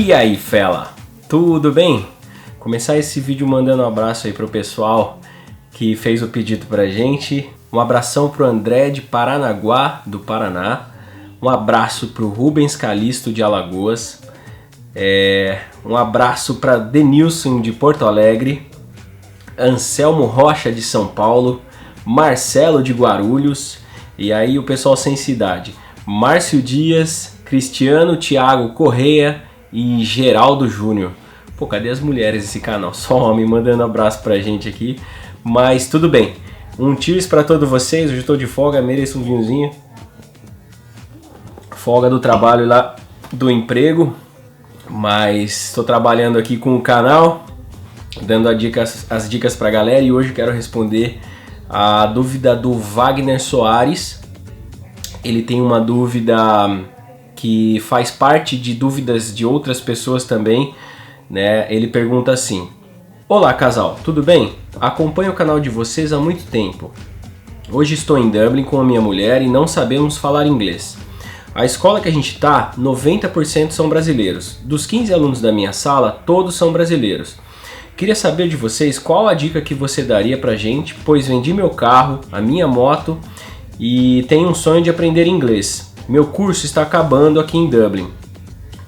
E aí, fela? Tudo bem? Começar esse vídeo mandando um abraço aí pro pessoal que fez o pedido pra gente. Um abração pro André de Paranaguá, do Paraná. Um abraço pro Rubens Calisto de Alagoas. Um abraço para Denilson de Porto Alegre. Anselmo Rocha de São Paulo. Marcelo de Guarulhos. E aí o pessoal sem cidade. Márcio Dias, Cristiano Thiago Correia e Geraldo Júnior. Pô, cadê as mulheres desse canal? Só homem mandando abraço pra gente aqui. Mas tudo bem. Um cheers pra todos vocês. Hoje eu tô de folga, mereço um vinhozinho. Folga do trabalho lá do emprego. Mas estou trabalhando aqui com o canal, dando as dicas pra galera. E hoje quero responder a dúvida do Wagner Soares. Ele tem uma dúvida que faz parte de dúvidas de outras pessoas também, né? Ele pergunta assim: olá casal, tudo bem? Acompanho o canal de vocês há muito tempo. Hoje estou em Dublin com a minha mulher e não sabemos falar inglês. A escola que a gente tá, 90% são brasileiros. Dos 15 alunos da minha sala, todos são brasileiros. Queria saber de vocês qual a dica que você daria pra gente, pois vendi meu carro, a minha moto e tenho um sonho de aprender inglês. Meu curso está acabando aqui em Dublin.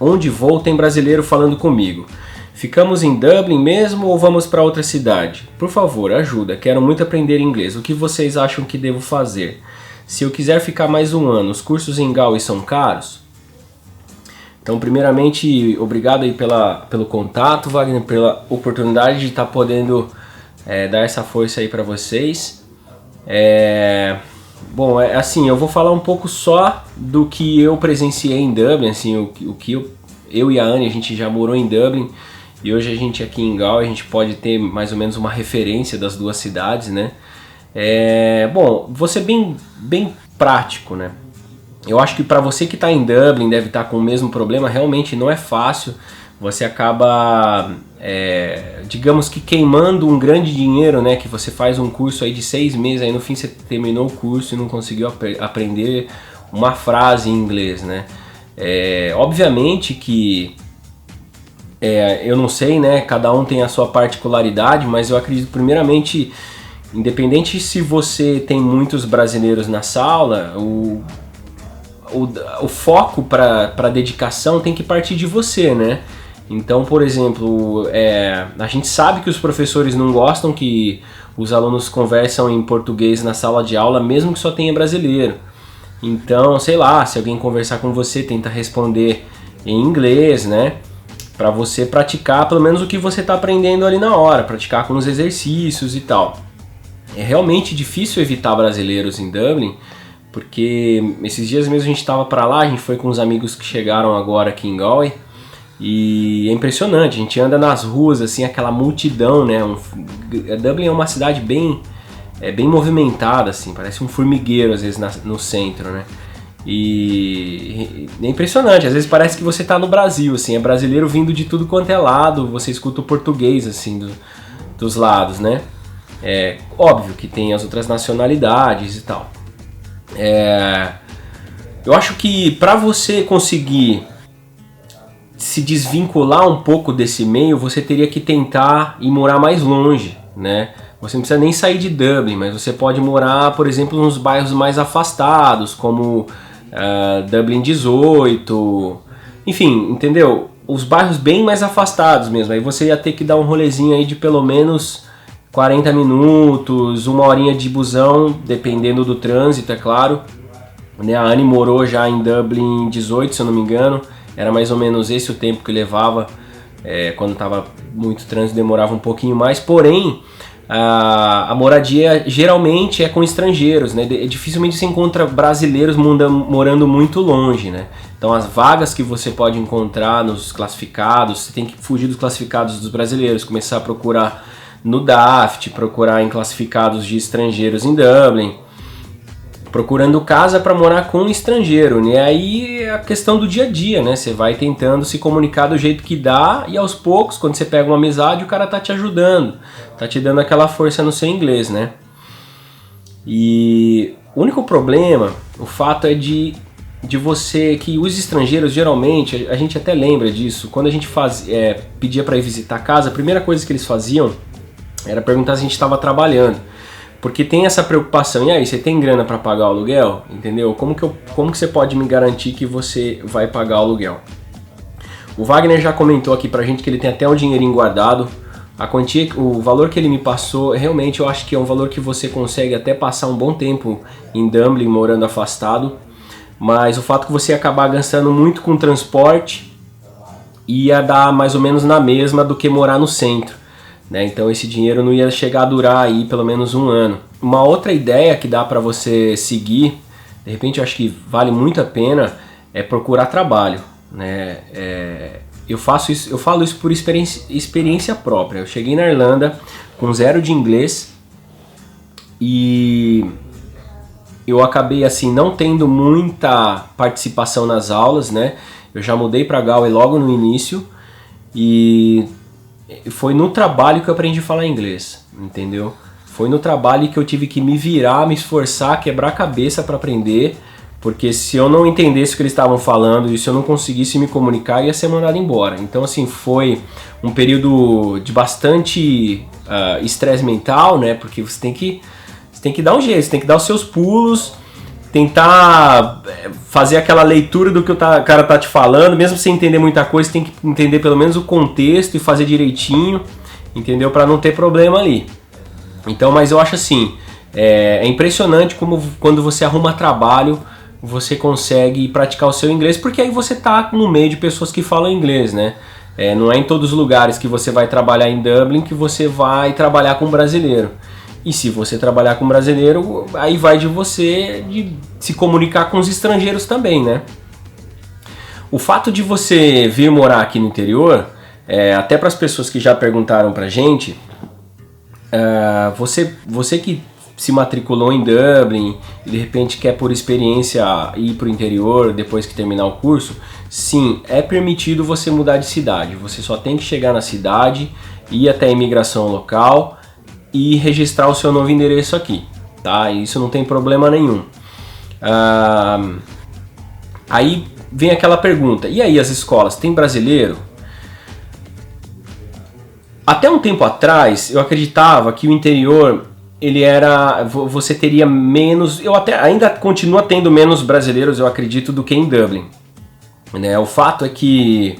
Onde vou tem brasileiro falando comigo. Ficamos em Dublin mesmo ou vamos para outra cidade? Por favor, ajuda, quero muito aprender inglês. O que vocês acham que devo fazer? Se eu quiser ficar mais um ano, os cursos em Galway são caros? Então, primeiramente, obrigado aí pelo contato, Wagner, pela oportunidade de estar podendo dar essa força aí para vocês. Bom, assim, eu vou falar um pouco só do que eu presenciei em Dublin, assim, o que eu e a Anne, a gente já morou em Dublin e hoje a gente aqui em Galway, a gente pode ter mais ou menos uma referência das duas cidades, né? Bom, vou ser bem prático, né? Eu acho que para você que está em Dublin, deve estar com o mesmo problema, realmente não é fácil. Você acaba, digamos que queimando um grande dinheiro, né? Que você faz um curso aí de 6 meses, aí no fim você terminou o curso e não conseguiu aprender uma frase em inglês, né? Obviamente que eu não sei, né? Cada um tem a sua particularidade, mas eu acredito primeiramente, independente se você tem muitos brasileiros na sala, o foco para dedicação tem que partir de você, né? Então, por exemplo, a gente sabe que os professores não gostam que os alunos conversam em português na sala de aula, mesmo que só tenha brasileiro. Então, sei lá, se alguém conversar com você, tenta responder em inglês, né? Para você praticar pelo menos o que você está aprendendo ali na hora, praticar com os exercícios e tal. É realmente difícil evitar brasileiros em Dublin, porque esses dias mesmo a gente estava para lá, a gente foi com uns amigos que chegaram agora aqui em Galway, e é impressionante, a gente anda nas ruas, assim, aquela multidão, né? Dublin é uma cidade bem movimentada, assim, parece um formigueiro às vezes no centro, né? E é impressionante, às vezes parece que você tá no Brasil, assim, é brasileiro vindo de tudo quanto é lado, você escuta o português, assim, dos lados, né? Óbvio que tem as outras nacionalidades e tal. Eu acho que para você conseguir se desvincular um pouco desse meio, você teria que tentar ir morar mais longe, né? Você não precisa nem sair de Dublin, mas você pode morar, por exemplo, nos bairros mais afastados, como Dublin 18, enfim, entendeu? Os bairros bem mais afastados mesmo. Aí você ia ter que dar um rolezinho aí de pelo menos 40 minutos, uma horinha de busão, dependendo do trânsito, é claro. A Anne morou já em Dublin 18, se eu não me engano. Era mais ou menos esse o tempo que levava. Quando estava muito trânsito demorava um pouquinho mais. Porém, a moradia geralmente é com estrangeiros, né? Dificilmente você encontra brasileiros morando muito longe, né? Então as vagas que você pode encontrar nos classificados, você tem que fugir dos classificados dos brasileiros, começar a procurar no DAFT, procurar em classificados de estrangeiros em Dublin, procurando casa para morar com um estrangeiro, né? Aí é a questão do dia a dia, né? Você vai tentando se comunicar do jeito que dá e aos poucos, quando você pega uma amizade, o cara tá te ajudando, tá te dando aquela força no seu inglês, né? E o único problema, o fato é de de você, que os estrangeiros geralmente, a gente até lembra disso, quando a gente pedia para ir visitar a casa, a primeira coisa que eles faziam era perguntar se a gente estava trabalhando, porque tem essa preocupação, e aí, você tem grana para pagar o aluguel? Entendeu? Como que você pode me garantir que você vai pagar o aluguel? O Wagner já comentou aqui pra gente que ele tem até um dinheirinho guardado. A quantia, o valor que ele me passou, realmente eu acho que é um valor que você consegue até passar um bom tempo em Dublin, morando afastado. Mas o fato que você ia acabar gastando muito com transporte ia dar mais ou menos na mesma do que morar no centro, né? Então esse dinheiro não ia chegar a durar aí pelo menos um ano. Uma outra ideia que dá para você seguir, de repente eu acho que vale muito a pena, é procurar trabalho, né? Eu falo isso por experiência própria. Eu cheguei na Irlanda com 0 de inglês e eu acabei assim não tendo muita participação nas aulas, né? Eu já mudei para Galway logo no início e foi no trabalho que eu aprendi a falar inglês, entendeu? Foi no trabalho que eu tive que me virar, me esforçar, quebrar a cabeça para aprender, porque se eu não entendesse o que eles estavam falando e se eu não conseguisse me comunicar, ia ser mandado embora. Então assim, foi um período de bastante estresse mental, né? Porque você tem que dar um jeito, você tem que dar os seus pulos, tentar fazer aquela leitura do que o cara tá te falando, mesmo sem entender muita coisa, você tem que entender pelo menos o contexto e fazer direitinho, entendeu? Para não ter problema ali. Então, mas eu acho assim, é impressionante como quando você arruma trabalho, você consegue praticar o seu inglês, porque aí você tá no meio de pessoas que falam inglês, né? Não é em todos os lugares que você vai trabalhar em Dublin que você vai trabalhar com brasileiro. E se você trabalhar com brasileiro, aí vai de você de se comunicar com os estrangeiros também, né? O fato de você vir morar aqui no interior, até para as pessoas que já perguntaram pra gente, você que se matriculou em Dublin e de repente quer por experiência ir para o interior depois que terminar o curso, sim, é permitido você mudar de cidade. Você só tem que chegar na cidade, ir até a imigração local e registrar o seu novo endereço aqui, tá? Isso não tem problema nenhum. Aí vem aquela pergunta, e aí as escolas, tem brasileiro? Até um tempo atrás eu acreditava que o interior você teria menos, eu até ainda continua tendo menos brasileiros, eu acredito, do que em Dublin, né? O fato é que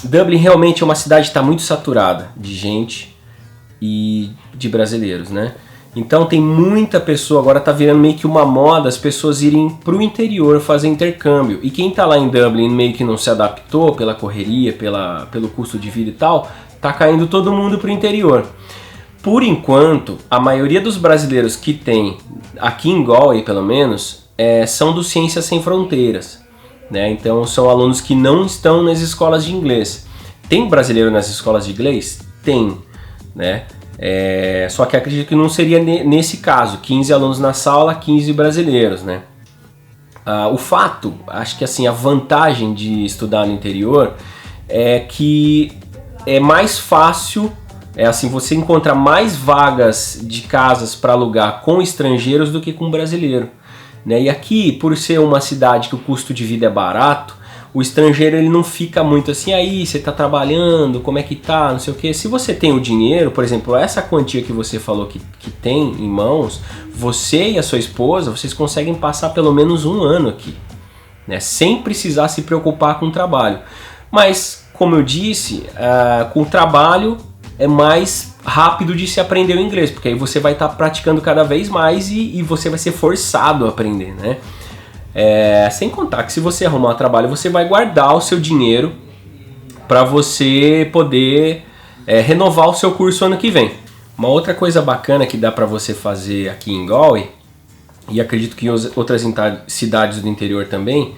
Dublin realmente é uma cidade que está muito saturada de gente e de brasileiros, né? Então tem muita pessoa, agora tá virando meio que uma moda as pessoas irem pro interior fazer intercâmbio. E quem tá lá em Dublin meio que não se adaptou pela correria, pelo custo de vida e tal, tá caindo todo mundo pro interior. Por enquanto, a maioria dos brasileiros que tem aqui em Galway, pelo menos, são do Ciências Sem Fronteiras, né? Então são alunos que não estão nas escolas de inglês. Tem brasileiro nas escolas de inglês? Tem, né? Só que acredito que não seria nesse caso, 15 alunos na sala, 15 brasileiros, né? O fato, acho que assim, a vantagem de estudar no interior é que é mais fácil, assim, você encontra mais vagas de casas para alugar com estrangeiros do que com brasileiro, né? E aqui, por ser uma cidade que o custo de vida é barato, o estrangeiro ele não fica muito assim, aí você tá trabalhando, como é que tá, não sei o que. Se você tem o dinheiro, por exemplo, essa quantia que você falou que tem em mãos, você e a sua esposa, vocês conseguem passar pelo menos um ano aqui, né? Sem precisar se preocupar com o trabalho. Mas, como eu disse, com o trabalho é mais rápido de se aprender o inglês, porque aí você vai estar praticando cada vez mais e você vai ser forçado a aprender, né? Sem contar que se você arrumar um trabalho, você vai guardar o seu dinheiro para você poder renovar o seu curso ano que vem. Uma outra coisa bacana que dá para você fazer aqui em Galway, e acredito que em outras cidades do interior também,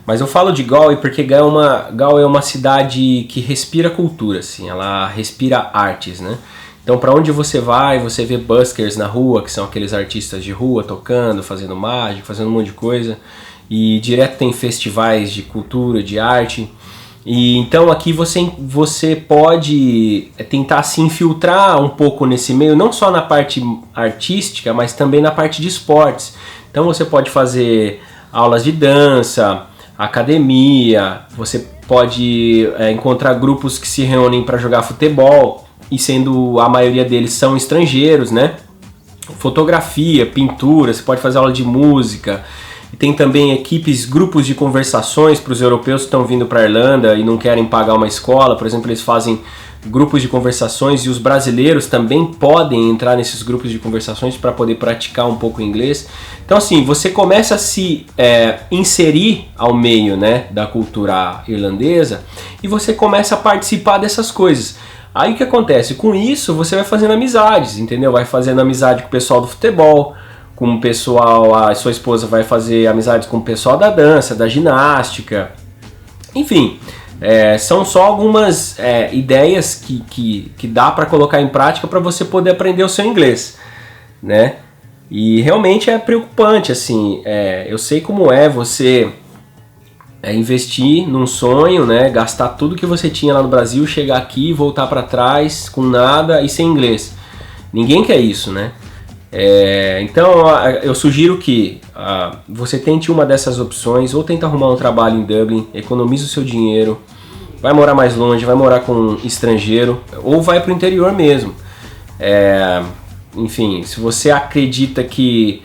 mas eu falo de Galway porque Galway é uma cidade que respira cultura, assim, ela respira artes, né? Então, para onde você vai, você vê buskers na rua, que são aqueles artistas de rua tocando, fazendo mágica, fazendo um monte de coisa. E direto tem festivais de cultura, de arte. E então aqui você pode tentar se infiltrar um pouco nesse meio, não só na parte artística, mas também na parte de esportes. Então você pode fazer aulas de dança, academia, você pode encontrar grupos que se reúnem para jogar futebol, e sendo a maioria deles são estrangeiros, né? Fotografia, pintura, você pode fazer aula de música. E tem também equipes, grupos de conversações para os europeus que estão vindo para a Irlanda e não querem pagar uma escola. Por exemplo, eles fazem grupos de conversações, e os brasileiros também podem entrar nesses grupos de conversações para poder praticar um pouco o inglês. Então assim, você começa a se inserir ao meio, né, da cultura irlandesa, e você começa a participar dessas coisas. Aí o que acontece? Com isso você vai fazendo amizades, entendeu? Vai fazendo amizade com o pessoal do futebol, com o pessoal, a sua esposa vai fazer amizades com o pessoal da dança, da ginástica, enfim. São só algumas ideias que dá para colocar em prática para você poder aprender o seu inglês, né? E realmente é preocupante, assim, eu sei como é você investir num sonho, né? Gastar tudo que você tinha lá no Brasil, chegar aqui, voltar para trás com nada e sem inglês. Ninguém quer isso, né? Então eu sugiro que você tente uma dessas opções, ou tenta arrumar um trabalho em Dublin, economiza o seu dinheiro, vai morar mais longe, vai morar com um estrangeiro, ou vai para o interior mesmo. Enfim, se você acredita que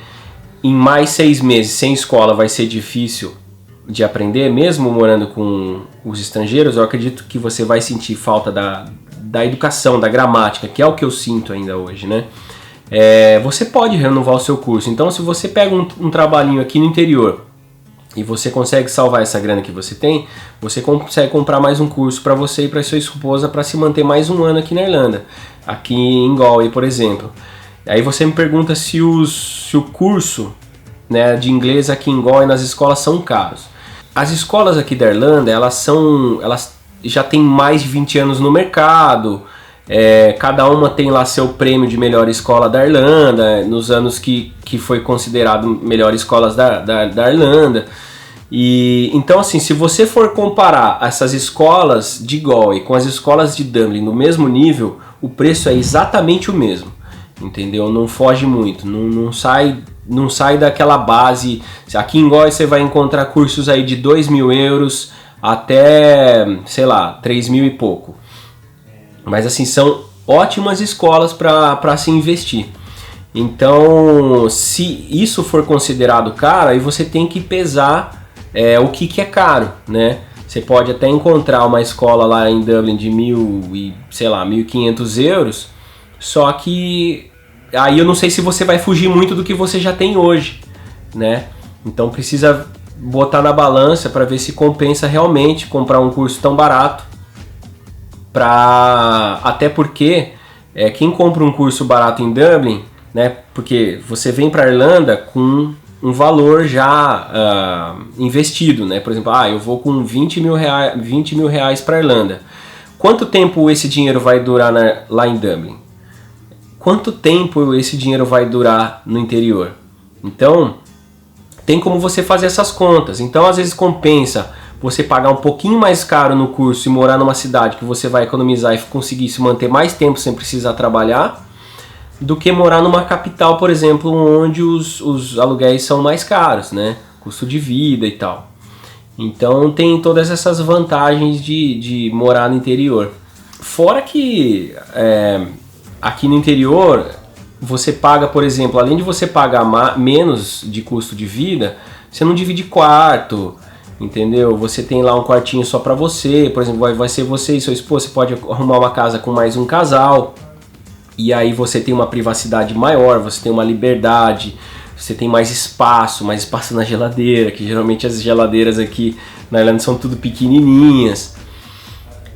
em mais 6 meses sem escola vai ser difícil de aprender, mesmo morando com os estrangeiros, eu acredito que você vai sentir falta da educação, da gramática, que é o que eu sinto ainda hoje, né? Você pode renovar o seu curso. Então, se você pega um trabalhinho aqui no interior e você consegue salvar essa grana que você tem, você consegue comprar mais um curso para você e para sua esposa, para se manter mais um ano aqui na Irlanda, aqui em Galway, por exemplo. Aí você me pergunta se o curso, né, de inglês aqui em Galway nas escolas são caros. As escolas aqui da Irlanda, elas já têm mais de 20 anos no mercado. Cada uma tem lá seu prêmio de melhor escola da Irlanda, nos anos que foi considerado melhor escolas da Irlanda. E então, assim, se você for comparar essas escolas de Galway com as escolas de Dublin no mesmo nível, o preço é exatamente o mesmo, entendeu? Não foge muito, não sai daquela base. Aqui em Galway você vai encontrar cursos aí de 2.000 euros até, sei lá, 3.000 e pouco. Mas assim, são ótimas escolas para se investir. Então, se isso for considerado caro, aí você tem que pesar o que é caro, né? Você pode até encontrar uma escola lá em Dublin de 1.500 euros, só que aí eu não sei se você vai fugir muito do que você já tem hoje, né? Então precisa botar na balança para ver se compensa realmente comprar um curso tão barato. Até porque quem compra um curso barato em Dublin, né? Porque você vem para a Irlanda com um valor já investido, né? Por exemplo, eu vou com 20 mil reais para a Irlanda. Quanto tempo esse dinheiro vai durar lá em Dublin? Quanto tempo esse dinheiro vai durar no interior? Então, tem como você fazer essas contas. Então, às vezes compensa você pagar um pouquinho mais caro no curso e morar numa cidade que você vai economizar e conseguir se manter mais tempo sem precisar trabalhar, do que morar numa capital, por exemplo, onde os aluguéis são mais caros, né? Custo de vida e tal. Então tem todas essas vantagens de morar no interior. Fora que aqui no interior você paga, por exemplo, além de você pagar menos de custo de vida, você não divide quarto, entendeu? Você tem lá um quartinho só pra você, por exemplo, vai ser você e sua esposa, você pode arrumar uma casa com mais um casal, e aí você tem uma privacidade maior, você tem uma liberdade, você tem mais espaço na geladeira, que geralmente as geladeiras aqui na Irlanda são tudo pequenininhas.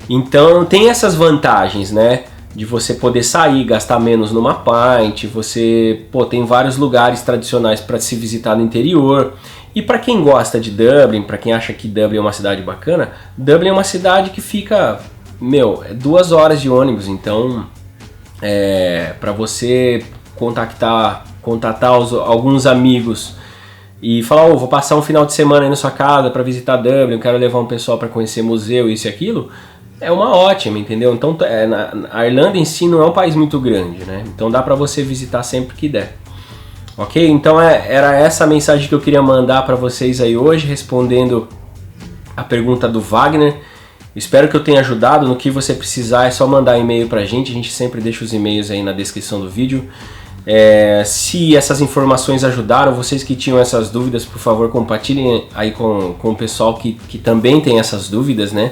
Então tem essas vantagens, né? De você poder sair, gastar menos numa pint, você tem vários lugares tradicionais para se visitar no interior. E para quem gosta de Dublin, para quem acha que Dublin é uma cidade bacana, Dublin é uma cidade que fica, 2 horas de ônibus, então para você contatar alguns amigos e falar, vou passar um final de semana aí na sua casa para visitar Dublin, eu quero levar um pessoal para conhecer museu, isso e aquilo, é uma ótima, entendeu? Então a Irlanda em si não é um país muito grande, né? Então dá para você visitar sempre que der. Ok? Então era essa a mensagem que eu queria mandar para vocês aí hoje, respondendo a pergunta do Wagner. Espero que eu tenha ajudado. No que você precisar é só mandar e-mail pra gente. A gente sempre deixa os e-mails aí na descrição do vídeo. Se essas informações ajudaram, vocês que tinham essas dúvidas, por favor, compartilhem aí com o pessoal que também tem essas dúvidas, né?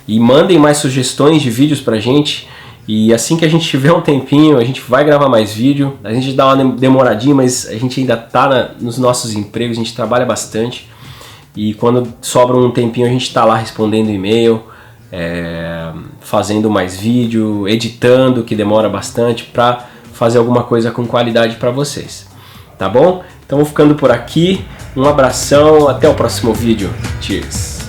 E mandem mais sugestões de vídeos pra gente. E assim que a gente tiver um tempinho, a gente vai gravar mais vídeo. A gente dá uma demoradinha, mas a gente ainda tá nos nossos empregos, a gente trabalha bastante. E quando sobra um tempinho, a gente tá lá respondendo e-mail, fazendo mais vídeo, editando, que demora bastante, pra fazer alguma coisa com qualidade para vocês. Tá bom? Então vou ficando por aqui. Um abração, até o próximo vídeo. Cheers!